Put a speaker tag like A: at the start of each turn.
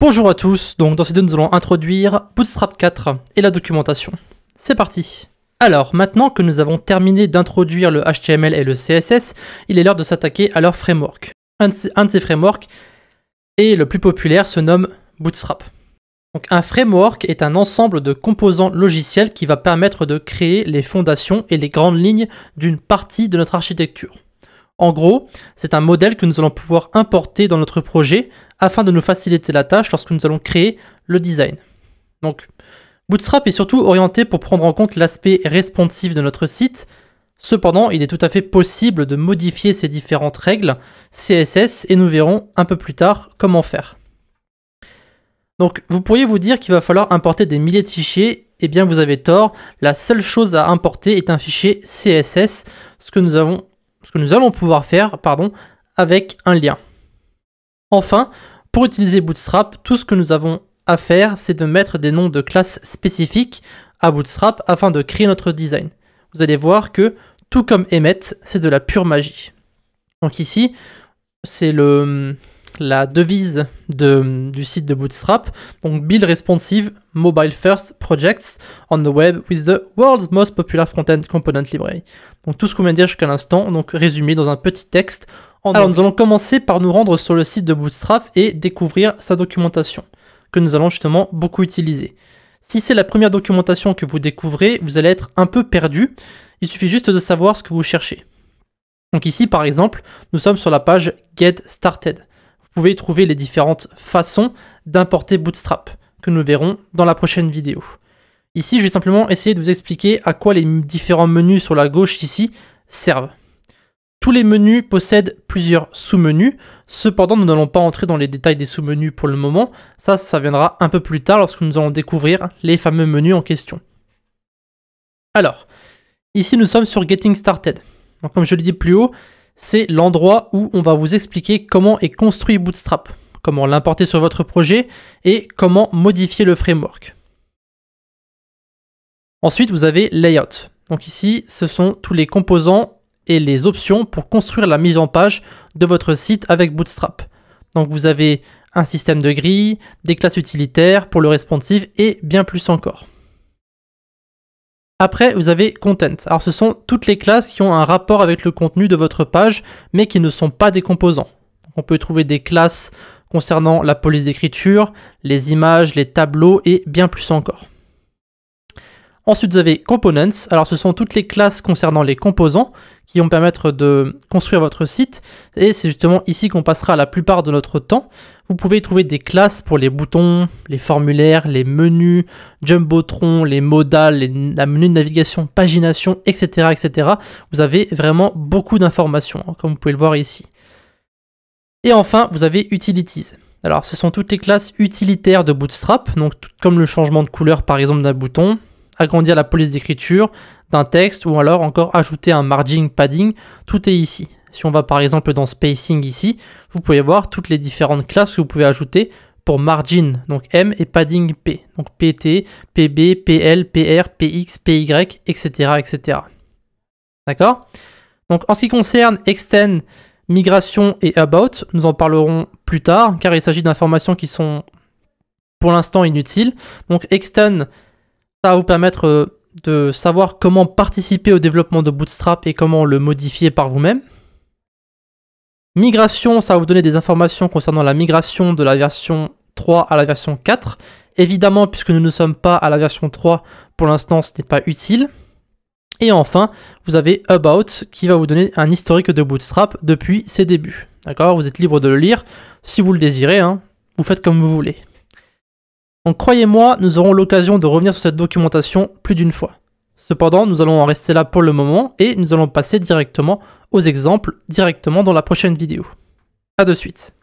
A: Bonjour à tous, donc dans cette vidéo nous allons introduire Bootstrap 4 et la documentation. C'est parti. Alors maintenant que nous avons terminé d'introduire le HTML et le CSS, il est l'heure de s'attaquer à leur framework. Un de ces frameworks, et le plus populaire, se nomme Bootstrap. Donc un framework est un ensemble de composants logiciels qui va permettre de créer les fondations et les grandes lignes d'une partie de notre architecture. En gros, c'est un modèle que nous allons pouvoir importer dans notre projet afin de nous faciliter la tâche lorsque nous allons créer le design. Donc, Bootstrap est surtout orienté pour prendre en compte l'aspect responsive de notre site. Cependant, il est tout à fait possible de modifier ces différentes règles CSS et nous verrons un peu plus tard comment faire. Donc, vous pourriez vous dire qu'il va falloir importer des milliers de fichiers. Eh bien, vous avez tort. La seule chose à importer est un fichier CSS, ce que nous allons pouvoir faire, avec un lien. Enfin, pour utiliser Bootstrap, tout ce que nous avons à faire, c'est de mettre des noms de classes spécifiques à Bootstrap afin de créer notre design. Vous allez voir que, tout comme Emmet, c'est de la pure magie. Donc ici, c'est la devise du site de Bootstrap. Donc Build Responsive Mobile First Projects on the Web with the World's Most Popular Front-End Component Library. Donc tout ce qu'on vient de dire jusqu'à l'instant, donc résumé dans un petit texte. Alors nous allons commencer par nous rendre sur le site de Bootstrap et découvrir sa documentation, que nous allons justement beaucoup utiliser. Si c'est la première documentation que vous découvrez, vous allez être un peu perdu. Il suffit juste de savoir ce que vous cherchez. Donc ici par exemple, nous sommes sur la page Get Started. Vous pouvez y trouver les différentes façons d'importer Bootstrap, que nous verrons dans la prochaine vidéo. Ici, je vais simplement essayer de vous expliquer à quoi les différents menus sur la gauche ici servent. Tous les menus possèdent plusieurs sous-menus, cependant nous n'allons pas entrer dans les détails des sous-menus pour le moment, ça viendra un peu plus tard lorsque nous allons découvrir les fameux menus en question. Alors, ici nous sommes sur Getting Started. Donc, comme je l'ai dit plus haut, c'est l'endroit où on va vous expliquer comment est construit Bootstrap, comment l'importer sur votre projet et comment modifier le framework. Ensuite, vous avez Layout. Donc ici, ce sont tous les composants et les options pour construire la mise en page de votre site avec Bootstrap. Donc vous avez un système de grilles, des classes utilitaires pour le responsive et bien plus encore. Après, vous avez Content. Alors ce sont toutes les classes qui ont un rapport avec le contenu de votre page, mais qui ne sont pas des composants. Donc, on peut trouver des classes concernant la police d'écriture, les images, les tableaux et bien plus encore. Ensuite, vous avez Components. Alors, ce sont toutes les classes concernant les composants qui vont permettre de construire votre site. Et c'est justement ici qu'on passera la plupart de notre temps. Vous pouvez y trouver des classes pour les boutons, les formulaires, les menus, Jumbotron, les modales, la menu de navigation, pagination, etc., etc. Vous avez vraiment beaucoup d'informations, comme vous pouvez le voir ici. Et enfin, vous avez Utilities. Alors, ce sont toutes les classes utilitaires de Bootstrap, donc comme le changement de couleur par exemple d'un bouton, agrandir la police d'écriture d'un texte ou alors encore ajouter un margin, padding, tout est ici. Si on va par exemple dans spacing ici, vous pouvez voir toutes les différentes classes que vous pouvez ajouter pour margin, donc M et padding P, donc PT, PB, PL, PR, PX, PY, etc. etc. D'accord? Donc en ce qui concerne Extend, Migration et About, nous en parlerons plus tard car il s'agit d'informations qui sont pour l'instant inutiles. Donc Extend, ça va vous permettre de savoir comment participer au développement de Bootstrap et comment le modifier par vous-même. Migration, ça va vous donner des informations concernant la migration de la version 3 à la version 4. Évidemment, puisque nous ne sommes pas à la version 3, pour l'instant, ce n'est pas utile. Et enfin, vous avez About, qui va vous donner un historique de Bootstrap depuis ses débuts. D'accord? Vous êtes libre de le lire. Si vous le désirez, vous faites comme vous voulez. Donc croyez-moi, nous aurons l'occasion de revenir sur cette documentation plus d'une fois. Cependant, nous allons en rester là pour le moment et nous allons passer directement aux exemples, directement dans la prochaine vidéo. A de suite.